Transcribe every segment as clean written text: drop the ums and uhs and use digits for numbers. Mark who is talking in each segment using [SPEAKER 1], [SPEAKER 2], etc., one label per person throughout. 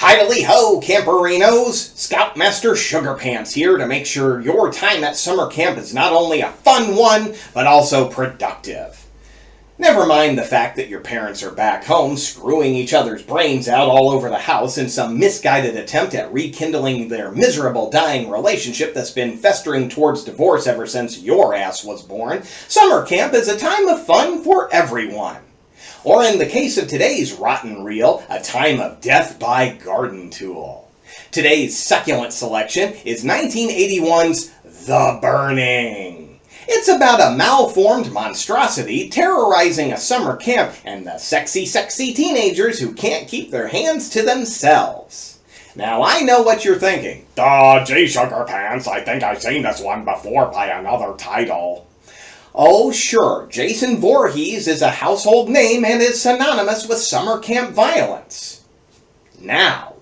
[SPEAKER 1] Hidely-ho, camperinos! Scoutmaster Sugarpants here to make sure your time at summer camp is not only a fun one, but also productive. Never mind the fact that your parents are back home screwing each other's brains out all over the house in some misguided attempt at rekindling their miserable dying relationship that's been festering towards divorce ever since your ass was born. Summer camp is a time of fun for everyone. Or in the case of today's rotten reel, a time of death by garden tool. Today's succulent selection is 1981's The Burning. It's about a malformed monstrosity terrorizing a summer camp and the sexy teenagers who can't keep their hands to themselves. Now I know what you're thinking. Duh, gee, Sugarpants, I think I've seen this one before by another title. Oh sure, Jason Voorhees is a household name and is synonymous with summer camp violence. Now,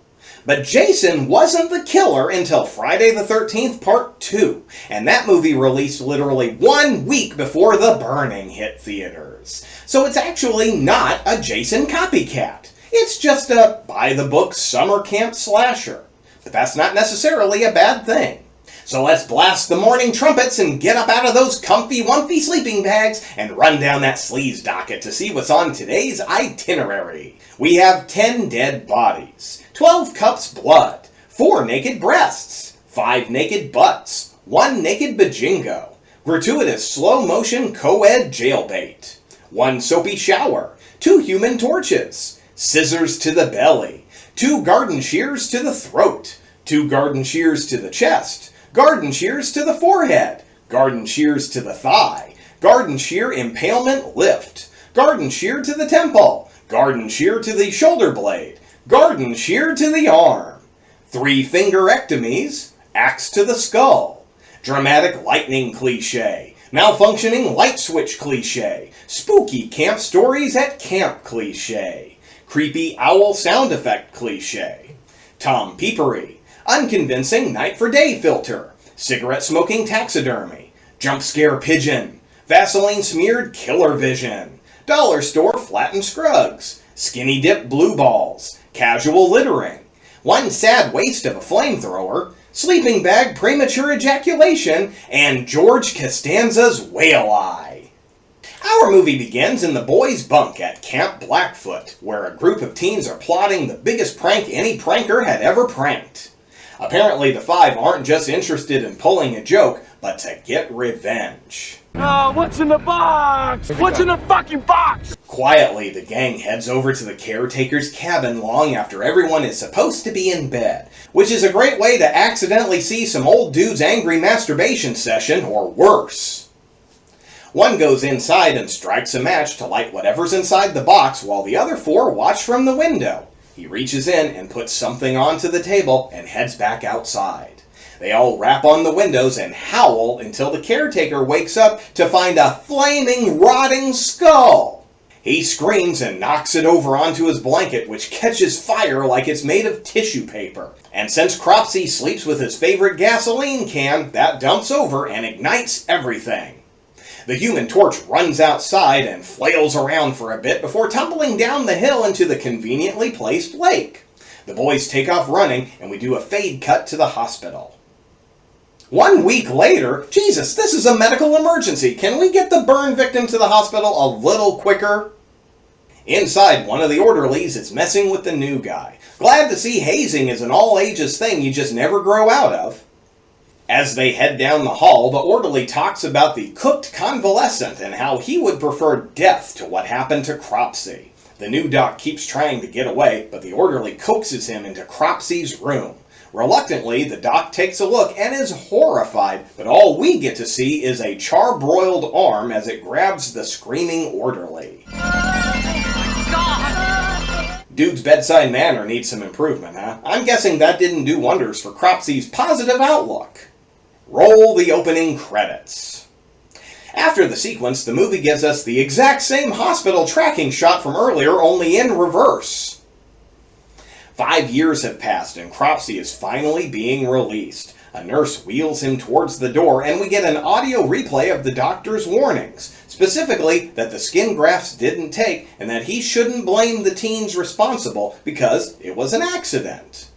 [SPEAKER 1] but Jason wasn't the killer until Friday the 13th Part 2, and that movie released literally 1 week before The Burning hit theaters. So it's actually not a Jason copycat. It's just a by-the-book summer camp slasher. But that's not necessarily a bad thing. So let's blast the morning trumpets and get up out of those comfy-wumpy sleeping bags and run down that sleaze docket to see what's on today's itinerary. We have 10 dead bodies, 12 cups blood, 4 naked breasts, 5 naked butts, 1 naked bajingo, gratuitous slow-motion co-ed jailbait, 1 soapy shower, 2 human torches, scissors to the belly, 2 garden shears to the throat, 2 garden shears to the chest, garden shears to the forehead, garden shears to the thigh, garden shear impalement lift, garden shear to the temple, garden shear to the shoulder blade, garden shear to the arm, 3 fingerectomies, axe to the skull, dramatic lightning cliche, malfunctioning light switch cliche, spooky camp stories at camp cliche, creepy owl sound effect cliche, Tom Peepery, unconvincing night for day filter, cigarette smoking taxidermy, jump scare pigeon, Vaseline smeared killer vision, dollar store flattened scrugs, skinny dip blue balls, casual littering, 1 sad waste of a flamethrower, sleeping bag premature ejaculation, and George Costanza's whale eye. Our movie begins in the boys' bunk at Camp Blackfoot, where a group of teens are plotting the biggest prank any pranker had ever pranked. Apparently the 5 aren't just interested in pulling a joke, but to get revenge.
[SPEAKER 2] Oh, what's in the box? What's in the fucking box?
[SPEAKER 1] Quietly, the gang heads over to the caretaker's cabin long after everyone is supposed to be in bed, which is a great way to accidentally see some old dude's angry masturbation session, or worse. One goes inside and strikes a match to light whatever's inside the box while the other 4 watch from the window. He reaches in and puts something onto the table and heads back outside. They all rap on the windows and howl until the caretaker wakes up to find a flaming, rotting skull. He screams and knocks it over onto his blanket, which catches fire like it's made of tissue paper. And since Cropsey sleeps with his favorite gasoline can, that dumps over and ignites everything. The Human Torch runs outside and flails around for a bit before tumbling down the hill into the conveniently placed lake. The boys take off running, and we do a fade cut to the hospital. 1 week later, Jesus, this is a medical emergency. Can we get the burn victim to the hospital a little quicker? Inside, one of the orderlies is messing with the new guy. Glad to see hazing is an all-ages thing you just never grow out of. As they head down the hall, the orderly talks about the cooked convalescent and how he would prefer death to what happened to Cropsey. The new doc keeps trying to get away, but the orderly coaxes him into Cropsey's room. Reluctantly, the doc takes a look and is horrified, but all we get to see is a charbroiled arm as it grabs the screaming orderly. Dude's bedside manner needs some improvement, huh? I'm guessing that didn't do wonders for Cropsey's positive outlook. Roll the opening credits. After the sequence, the movie gives us the exact same hospital tracking shot from earlier, only in reverse. 5 years have passed and Cropsey is finally being released. A nurse wheels him towards the door and we get an audio replay of the doctor's warnings. Specifically, that the skin grafts didn't take and that he shouldn't blame the teens responsible because it was an accident.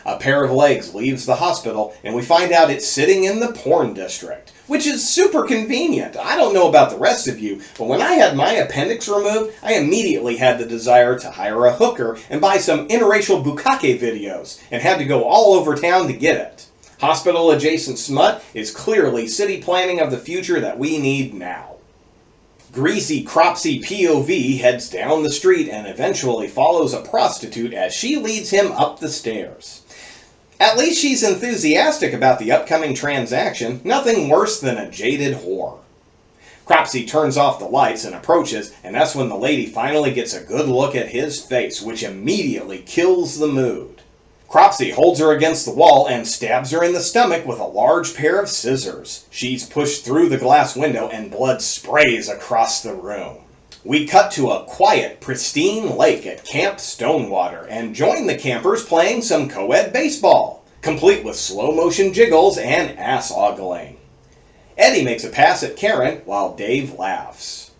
[SPEAKER 1] A pair of legs leaves the hospital and we find out it's sitting in the porn district, which is super convenient. I don't know about the rest of you, but when I had my appendix removed, I immediately had the desire to hire a hooker and buy some interracial bukkake videos and had to go all over town to get it. Hospital-adjacent smut is clearly city planning of the future that we need now. Greasy Cropsey POV heads down the street and eventually follows a prostitute as she leads him up the stairs. At least she's enthusiastic about the upcoming transaction, nothing worse than a jaded whore. Cropsey turns off the lights and approaches, and that's when the lady finally gets a good look at his face, which immediately kills the mood. Cropsey holds her against the wall and stabs her in the stomach with a large pair of scissors. She's pushed through the glass window and blood sprays across the room. We cut to a quiet, pristine lake at Camp Stonewater and join the campers playing some co-ed baseball, complete with slow-motion jiggles and ass-ogling. Eddie makes a pass at Karen while Dave laughs.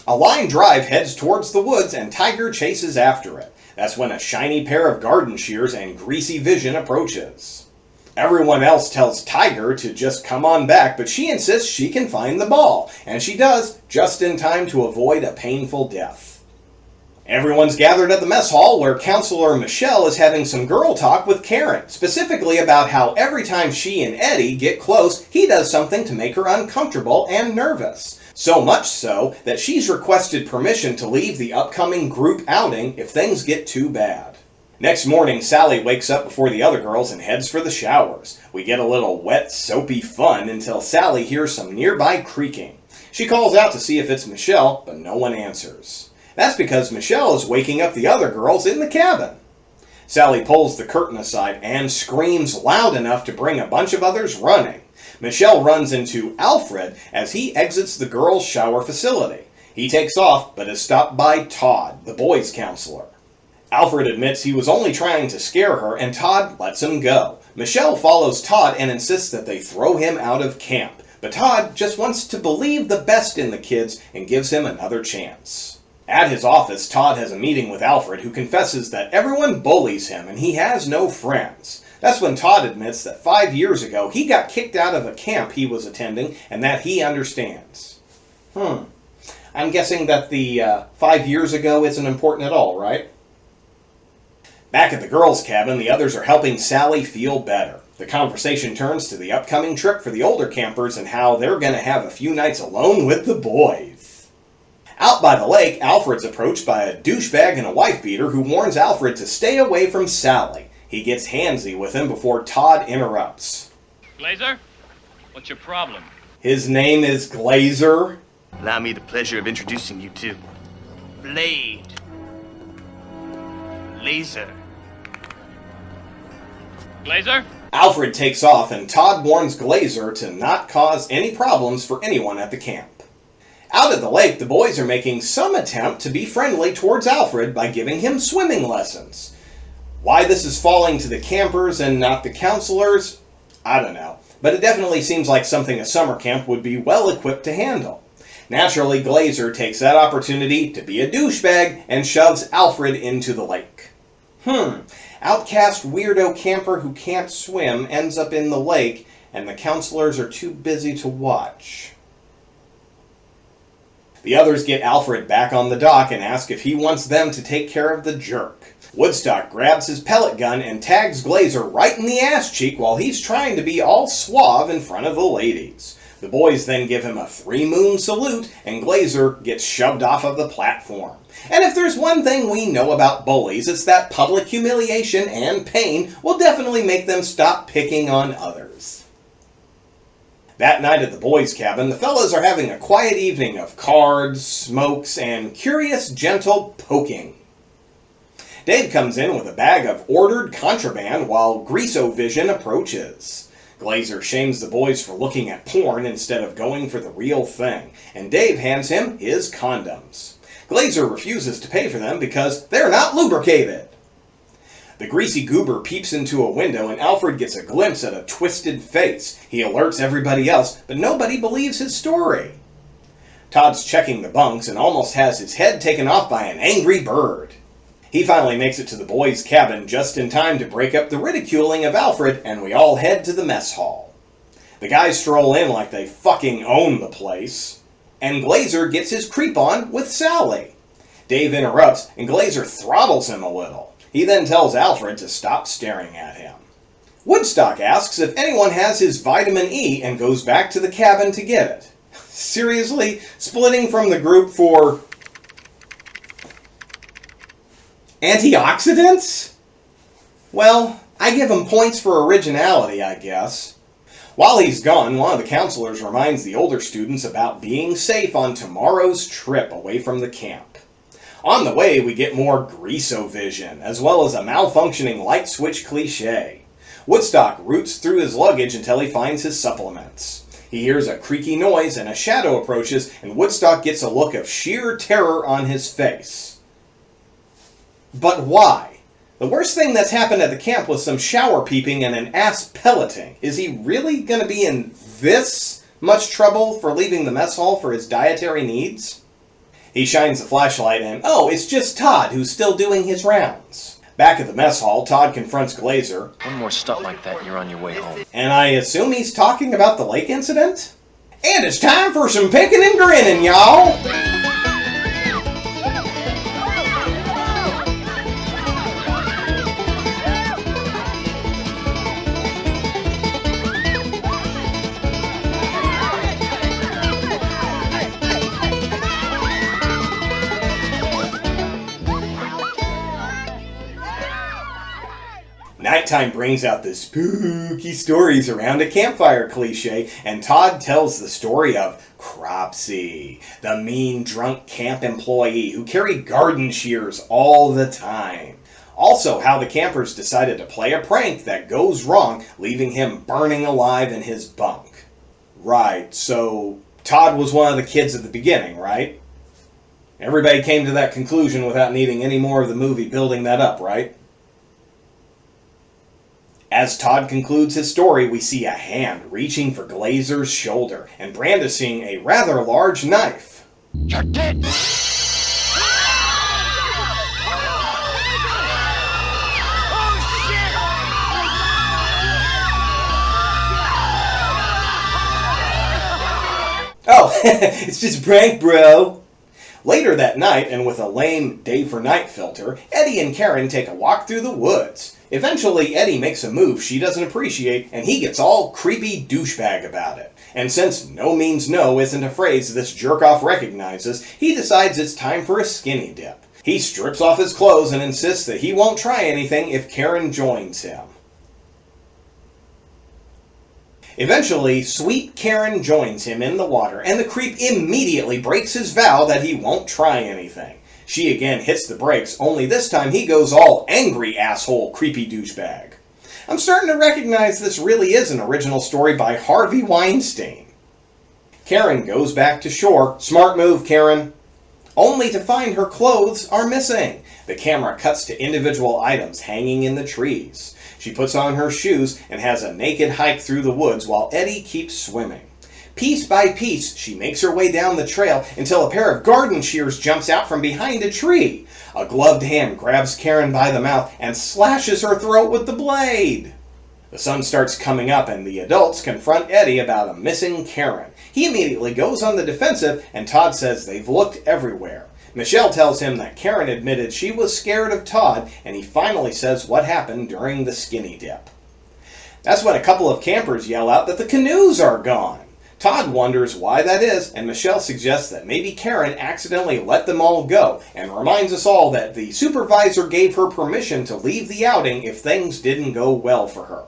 [SPEAKER 1] A line drive heads towards the woods and Tiger chases after it. That's when a shiny pair of garden shears and greasy vision approaches. Everyone else tells Tiger to just come on back, but she insists she can find the ball, and she does, just in time to avoid a painful death. Everyone's gathered at the mess hall where Counselor Michelle is having some girl talk with Karen, specifically about how every time she and Eddie get close, he does something to make her uncomfortable and nervous. So much so that she's requested permission to leave the upcoming group outing if things get too bad. Next morning, Sally wakes up before the other girls and heads for the showers. We get a little wet, soapy fun until Sally hears some nearby creaking. She calls out to see if it's Michelle, but no one answers. That's because Michelle is waking up the other girls in the cabin. Sally pulls the curtain aside and screams loud enough to bring a bunch of others running. Michelle runs into Alfred as he exits the girls' shower facility. He takes off, but is stopped by Todd, the boys' counselor. Alfred admits he was only trying to scare her, and Todd lets him go. Michelle follows Todd and insists that they throw him out of camp, but Todd just wants to believe the best in the kids and gives him another chance. At his office, Todd has a meeting with Alfred, who confesses that everyone bullies him and he has no friends. That's when Todd admits that 5 years ago he got kicked out of a camp he was attending and that he understands. I'm guessing that the 5 years ago isn't important at all, right? Back at the girls' cabin, the others are helping Sally feel better. The conversation turns to the upcoming trip for the older campers and how they're going to have a few nights alone with the boys. Out by the lake, Alfred's approached by a douchebag and a wife-beater who warns Alfred to stay away from Sally. He gets handsy with him before Todd interrupts.
[SPEAKER 3] Glazer? What's your problem?
[SPEAKER 1] His name is Glazer.
[SPEAKER 4] Allow me the pleasure of introducing you to Blade. Laser.
[SPEAKER 3] Glazer?
[SPEAKER 1] Alfred takes off and Todd warns Glazer to not cause any problems for anyone at the camp. Out at the lake, the boys are making some attempt to be friendly towards Alfred by giving him swimming lessons. Why this is falling to the campers and not the counselors, I don't know. But it definitely seems like something a summer camp would be well equipped to handle. Naturally, Glazer takes that opportunity to be a douchebag and shoves Alfred into the lake. Outcast weirdo camper who can't swim ends up in the lake and the counselors are too busy to watch. The others get Alfred back on the dock and ask if he wants them to take care of the jerk. Woodstock grabs his pellet gun and tags Glazer right in the ass cheek while he's trying to be all suave in front of the ladies. The boys then give him a 3-moon salute and Glazer gets shoved off of the platform. And if there's one thing we know about bullies, it's that public humiliation and pain will definitely make them stop picking on others. That night at the boys' cabin, the fellas are having a quiet evening of cards, smokes, and curious, gentle poking. Dave comes in with a bag of ordered contraband while Greaso-Vision approaches. Glazer shames the boys for looking at porn instead of going for the real thing, and Dave hands him his condoms. Glazer refuses to pay for them because they're not lubricated. The greasy goober peeps into a window and Alfred gets a glimpse at a twisted face. He alerts everybody else, but nobody believes his story. Todd's checking the bunks and almost has his head taken off by an angry bird. He finally makes it to the boys' cabin just in time to break up the ridiculing of Alfred, and we all head to the mess hall. The guys stroll in like they fucking own the place, and Glazer gets his creep on with Sally. Dave interrupts, and Glazer throttles him a little. He then tells Alfred to stop staring at him. Woodstock asks if anyone has his vitamin E and goes back to the cabin to get it. Seriously? Splitting from the group for antioxidants? Well, I give him points for originality, I guess. While he's gone, one of the counselors reminds the older students about being safe on tomorrow's trip away from the camp. On the way, we get more greasovision, as well as a malfunctioning light switch cliché. Woodstock roots through his luggage until he finds his supplements. He hears a creaky noise and a shadow approaches, and Woodstock gets a look of sheer terror on his face. But why? The worst thing that's happened at the camp was some shower peeping and an ass pelleting. Is he really going to be in this much trouble for leaving the mess hall for his dietary needs? He shines the flashlight and, oh, it's just Todd who's still doing his rounds. Back at the mess hall, Todd confronts Glazer.
[SPEAKER 5] One more stunt like that and you're on your way home.
[SPEAKER 1] And I assume he's talking about the lake incident? And it's time for some picking and grinning, y'all! Nighttime brings out the spooky stories around a campfire cliche, and Todd tells the story of Cropsey, the mean drunk camp employee who carried garden shears all the time. Also, how the campers decided to play a prank that goes wrong, leaving him burning alive in his bunk. Right, so Todd was one of the kids at the beginning, right? Everybody came to that conclusion without needing any more of the movie building that up, right? As Todd concludes his story, we see a hand reaching for Glazer's shoulder and brandishing a rather large knife.
[SPEAKER 2] You're dead!
[SPEAKER 1] Oh, it's just a prank, bro. Later that night, and with a lame day for night filter, Eddie and Karen take a walk through the woods. Eventually, Eddie makes a move she doesn't appreciate, and he gets all creepy douchebag about it. And since no means no isn't a phrase this jerk-off recognizes, he decides it's time for a skinny dip. He strips off his clothes and insists that he won't try anything if Karen joins him. Eventually, sweet Karen joins him in the water, and the creep immediately breaks his vow that he won't try anything. She again hits the brakes, only this time he goes all angry asshole creepy douchebag. I'm starting to recognize this really is an original story by Harvey Weinstein. Karen goes back to shore. Smart move, Karen. Only to find her clothes are missing. The camera cuts to individual items hanging in the trees. She puts on her shoes and has a naked hike through the woods while Eddie keeps swimming. Piece by piece, she makes her way down the trail until a pair of garden shears jumps out from behind a tree. A gloved hand grabs Karen by the mouth and slashes her throat with the blade. The sun starts coming up and the adults confront Eddie about a missing Karen. He immediately goes on the defensive and Todd says they've looked everywhere. Michelle tells him that Karen admitted she was scared of Todd, and he finally says what happened during the skinny dip. That's when a couple of campers yell out that the canoes are gone. Todd wonders why that is, and Michelle suggests that maybe Karen accidentally let them all go, and reminds us all that the supervisor gave her permission to leave the outing if things didn't go well for her.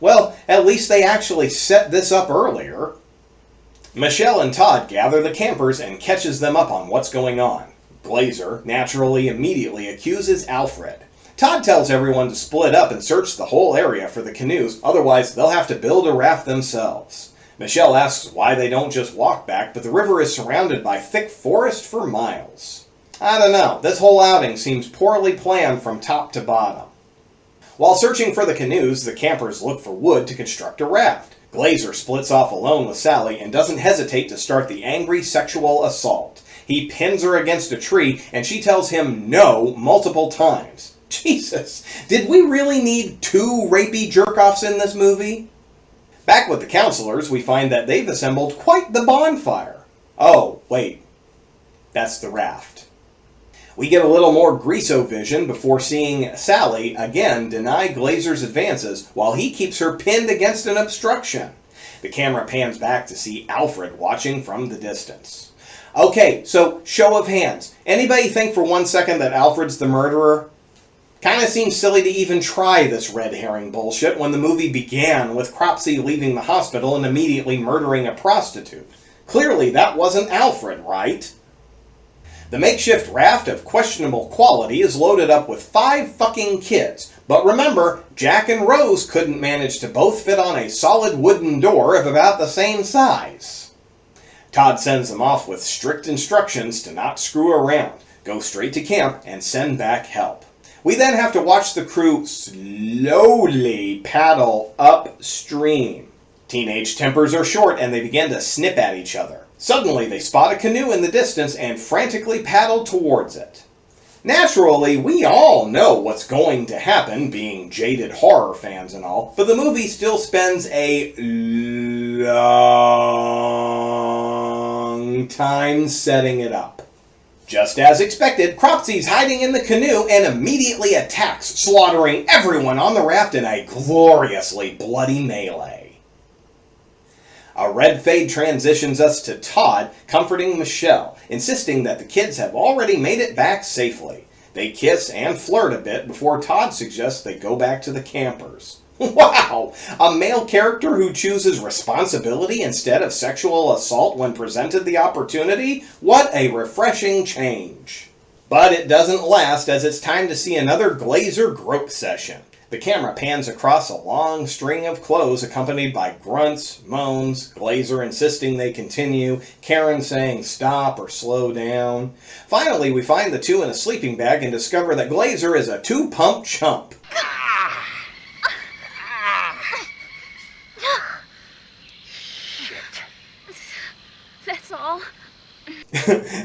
[SPEAKER 1] Well, at least they actually set this up earlier. Michelle and Todd gather the campers and catches them up on what's going on. Glazer, naturally, immediately accuses Alfred. Todd tells everyone to split up and search the whole area for the canoes, otherwise they'll have to build a raft themselves. Michelle asks why they don't just walk back, but the river is surrounded by thick forest for miles. I don't know, this whole outing seems poorly planned from top to bottom. While searching for the canoes, the campers look for wood to construct a raft. Glazer splits off alone with Sally and doesn't hesitate to start the angry sexual assault. He pins her against a tree and she tells him no multiple times. Jesus, did we really need 2 rapey jerk-offs in this movie? Back with the counselors, we find that they've assembled quite the bonfire. Oh, wait. That's the raft. We get a little more Greaso-vision before seeing Sally again deny Glazer's advances while he keeps her pinned against an obstruction. The camera pans back to see Alfred watching from the distance. Okay, so show of hands. Anybody think for 1 second that Alfred's the murderer? Kinda seems silly to even try this red herring bullshit when the movie began with Cropsey leaving the hospital and immediately murdering a prostitute. Clearly that wasn't Alfred, right? The makeshift raft of questionable quality is loaded up with 5 fucking kids. But remember, Jack and Rose couldn't manage to both fit on a solid wooden door of about the same size. Todd sends them off with strict instructions to not screw around, go straight to camp, and send back help. We then have to watch the crew slowly paddle upstream. Teenage tempers are short and they begin to snip at each other. Suddenly they spot a canoe in the distance and frantically paddle towards it. Naturally, we all know what's going to happen, being jaded horror fans and all, but the movie still spends a long time setting it up. Just as expected, Cropsey's hiding in the canoe and immediately attacks, slaughtering everyone on the raft in a gloriously bloody melee. A red fade transitions us to Todd comforting Michelle, insisting that the kids have already made it back safely. They kiss and flirt a bit before Todd suggests they go back to the campers. Wow! A male character who chooses responsibility instead of sexual assault when presented the opportunity? What a refreshing change. But it doesn't last, as it's time to see another Glazer grope session. The camera pans across a long string of clothes accompanied by grunts, moans, Glazer insisting they continue, Karen saying stop or slow down. Finally, we find the two in a sleeping bag and discover that Glazer is a 2-pump chump.
[SPEAKER 6] That's all.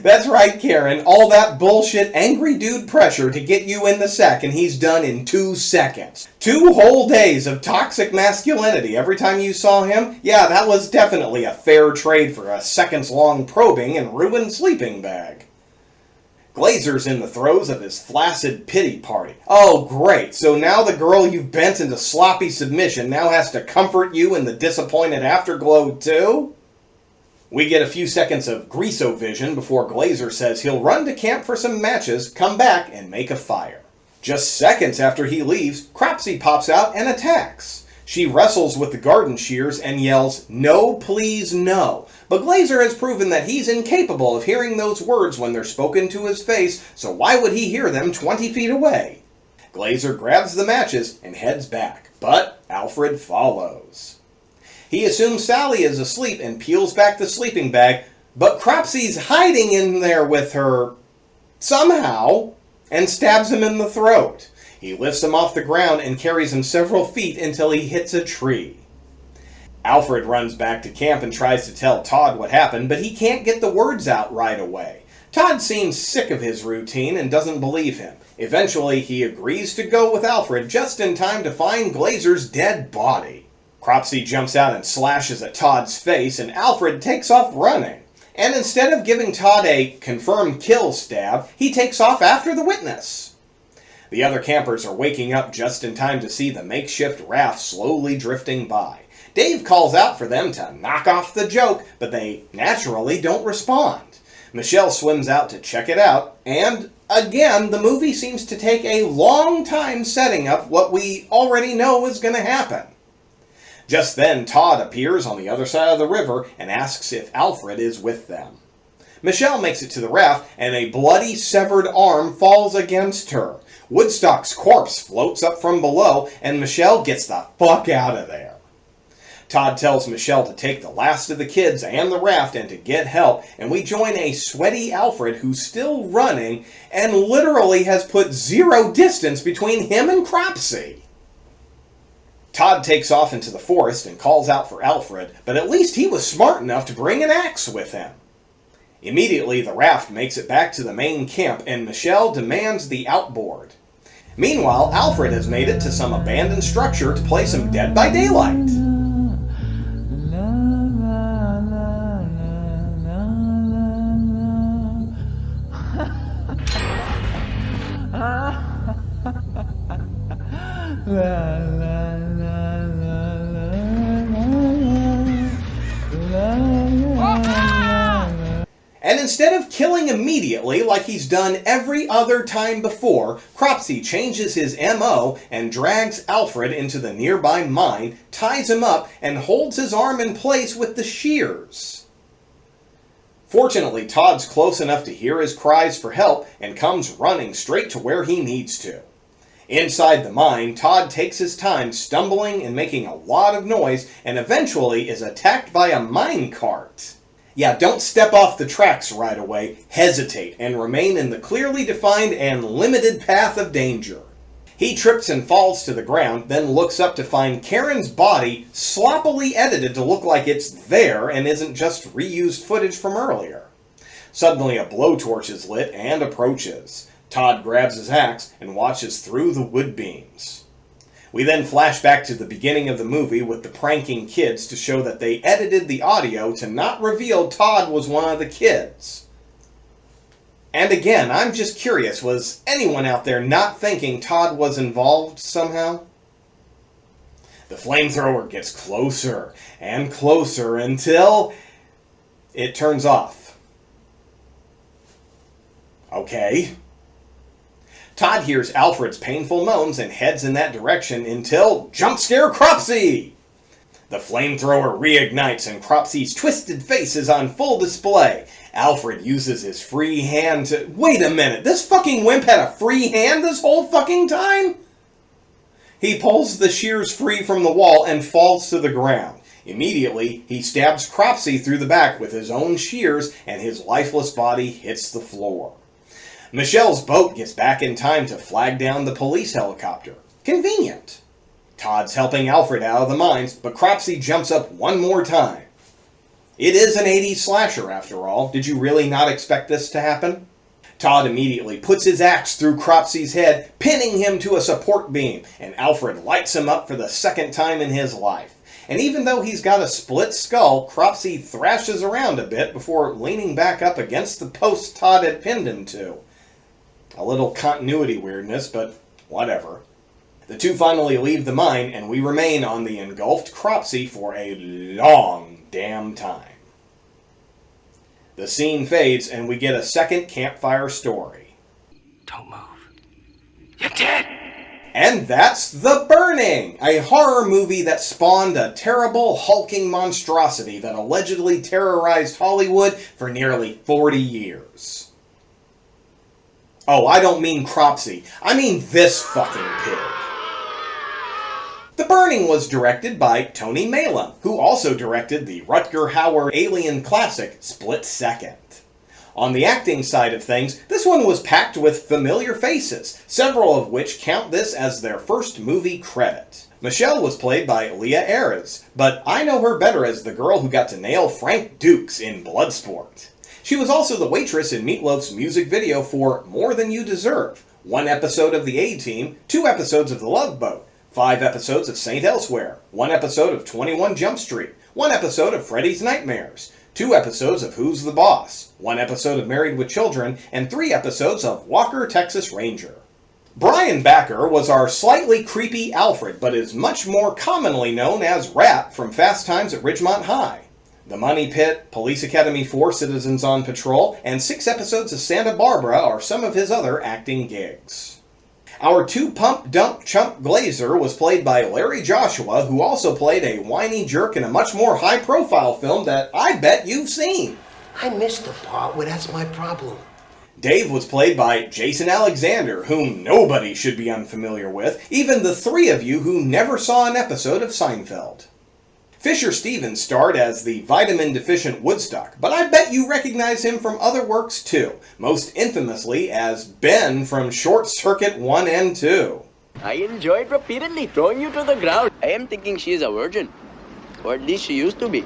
[SPEAKER 1] That's right, Karen. All that bullshit angry dude pressure to get you in the sack and he's done in 2 seconds. 2 whole days of toxic masculinity every time you saw him? Yeah, that was definitely a fair trade for a seconds-long probing and ruined sleeping bag. Glazer's in the throes of his flaccid pity party. Oh, great. So now the girl you've bent into sloppy submission now has to comfort you in the disappointed afterglow, too? We get a few seconds of Greaso-vision before Glazer says he'll run to camp for some matches, come back, and make a fire. Just seconds after he leaves, Cropsey pops out and attacks. She wrestles with the garden shears and yells, "No, please, no." But Glazer has proven that he's incapable of hearing those words when they're spoken to his face, so why would he hear them 20 feet away? Glazer grabs the matches and heads back, but Alfred follows. He assumes Sally is asleep and peels back the sleeping bag, but Cropsey's hiding in there with her somehow and stabs him in the throat. He lifts him off the ground and carries him several feet until he hits a tree. Alfred runs back to camp and tries to tell Todd what happened, but he can't get the words out right away. Todd seems sick of his routine and doesn't believe him. Eventually, he agrees to go with Alfred just in time to find Glazer's dead body. Cropsey jumps out and slashes at Todd's face, and Alfred takes off running. And instead of giving Todd a confirmed kill stab, he takes off after the witness. The other campers are waking up just in time to see the makeshift raft slowly drifting by. Dave calls out for them to knock off the joke, but they naturally don't respond. Michelle swims out to check it out, and again, the movie seems to take a long time setting up what we already know is going to happen. Just then, Todd appears on the other side of the river and asks if Alfred is with them. Michelle makes it to the raft, and a bloody severed arm falls against her. Woodstock's corpse floats up from below, and Michelle gets the fuck out of there. Todd tells Michelle to take the last of the kids and the raft and to get help, and we join a sweaty Alfred who's still running and literally has put 0 distance between him and Cropsey. Todd takes off into the forest and calls out for Alfred, but at least he was smart enough to bring an axe with him. Immediately, the raft makes it back to the main camp, and Michelle demands the outboard. Meanwhile, Alfred has made it to some abandoned structure to play some Dead by Daylight. And instead of killing immediately like he's done every other time before, Cropsey changes his MO and drags Alfred into the nearby mine, ties him up, and holds his arm in place with the shears. Fortunately, Todd's close enough to hear his cries for help and comes running straight to where he needs to. Inside the mine, Todd takes his time, stumbling and making a lot of noise, and eventually is attacked by a mine cart. Yeah, don't step off the tracks right away, hesitate, and remain in the clearly defined and limited path of danger. He trips and falls to the ground, then looks up to find Karen's body sloppily edited to look like it's there and isn't just reused footage from earlier. Suddenly a blowtorch is lit and approaches. Todd grabs his axe and watches through the wood beams. We then flash back to the beginning of the movie with the pranking kids to show that they edited the audio to not reveal Todd was one of the kids. And again, I'm just curious, was anyone out there not thinking Todd was involved somehow? The flamethrower gets closer and closer until it turns off. Okay. Todd hears Alfred's painful moans and heads in that direction until jump scare Cropsey! The flamethrower reignites and Cropsey's twisted face is on full display. Alfred uses his free hand to... Wait a minute, this fucking wimp had a free hand this whole fucking time? He pulls the shears free from the wall and falls to the ground. Immediately, he stabs Cropsey through the back with his own shears and his lifeless body hits the floor. Michelle's boat gets back in time to flag down the police helicopter. Convenient. Todd's helping Alfred out of the mines, but Cropsey jumps up one more time. It is an 80s slasher after all. Did you really not expect this to happen? Todd immediately puts his axe through Cropsey's head, pinning him to a support beam, and Alfred lights him up for the second time in his life. And even though he's got a split skull, Cropsey thrashes around a bit before leaning back up against the post Todd had pinned him to. A little continuity weirdness, but whatever. The two finally leave the mine, and we remain on the engulfed Cropsey for a long damn time. The scene fades, and we get a second campfire story.
[SPEAKER 4] Don't move. You're dead!
[SPEAKER 1] And that's The Burning, a horror movie that spawned a terrible, hulking monstrosity that allegedly terrorized Hollywood for nearly 40 years. Oh, I don't mean Cropsey. I mean this fucking pig. The Burning was directed by Tony Maylam, who also directed the Rutger Hauer alien classic Split Second. On the acting side of things, this one was packed with familiar faces, several of which count this as their first movie credit. Michelle was played by Leah Ayres, but I know her better as the girl who got to nail Frank Dukes in Bloodsport. She was also the waitress in Meatloaf's music video for More Than You Deserve, 1 episode of The A-Team, 2 episodes of The Love Boat, 5 episodes of Saint Elsewhere, 1 episode of 21 Jump Street, 1 episode of Freddy's Nightmares, 2 episodes of Who's the Boss, 1 episode of Married with Children, and 3 episodes of Walker, Texas Ranger. Brian Backer was our slightly creepy Alfred, but is much more commonly known as Rat from Fast Times at Ridgemont High. The Money Pit, Police Academy 4, Citizens on Patrol, and 6 episodes of Santa Barbara are some of his other acting gigs. Our two-pump-dump-chump Glazer was played by Larry Joshua, who also played a whiny jerk in a much more high-profile film that I bet you've seen.
[SPEAKER 7] I missed the part where that's my problem.
[SPEAKER 1] Dave was played by Jason Alexander, whom nobody should be unfamiliar with, even the 3 of you who never saw an episode of Seinfeld. Fisher Stevens starred as the vitamin-deficient Woodstock, but I bet you recognize him from other works too, most infamously as Ben from Short Circuit 1 and 2.
[SPEAKER 8] I enjoyed repeatedly throwing you to the ground. I am thinking she is a virgin. Or at least she used to be.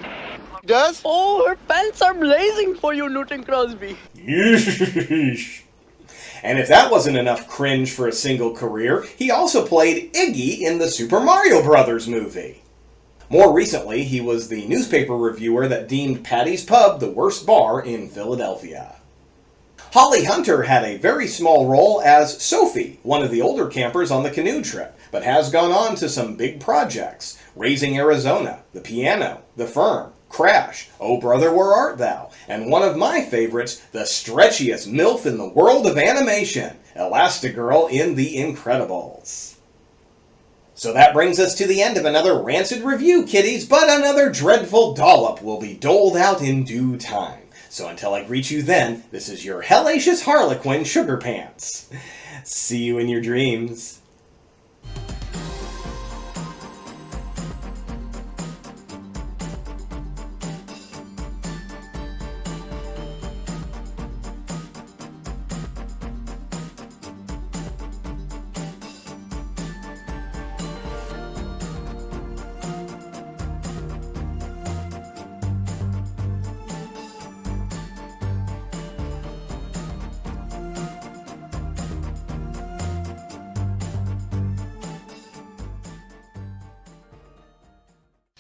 [SPEAKER 9] Does?
[SPEAKER 8] Oh, her pants are blazing for you, Newton Crosby.
[SPEAKER 1] Yeesh. And if that wasn't enough cringe for a single career, he also played Iggy in the Super Mario Bros. Movie. More recently, he was the newspaper reviewer that deemed Patty's Pub the worst bar in Philadelphia. Holly Hunter had a very small role as Sophie, one of the older campers on the canoe trip, but has gone on to some big projects: Raising Arizona, The Piano, The Firm, Crash, Oh Brother Where Art Thou, and one of my favorites, the stretchiest MILF in the world of animation, Elastigirl in The Incredibles. So that brings us to the end of another rancid review, kiddies, but another dreadful dollop will be doled out in due time. So until I greet you then, this is your hellacious Harlequin Sugar Pants. See you in your dreams.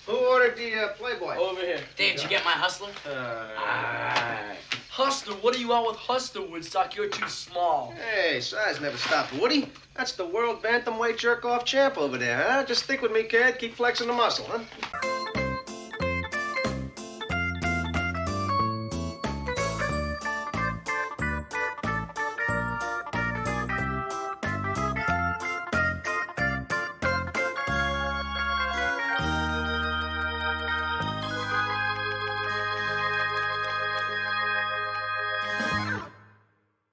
[SPEAKER 9] Who ordered the Playboy?
[SPEAKER 8] Over here.
[SPEAKER 10] Dave, did you get my Hustler?
[SPEAKER 2] Hustler, what are you out with Hustler, Woodstock? You're too small.
[SPEAKER 9] Hey, size never stopped, Woody. That's the world bantamweight jerk-off champ over there, huh? Just stick with me, kid. Keep flexing the muscle, huh?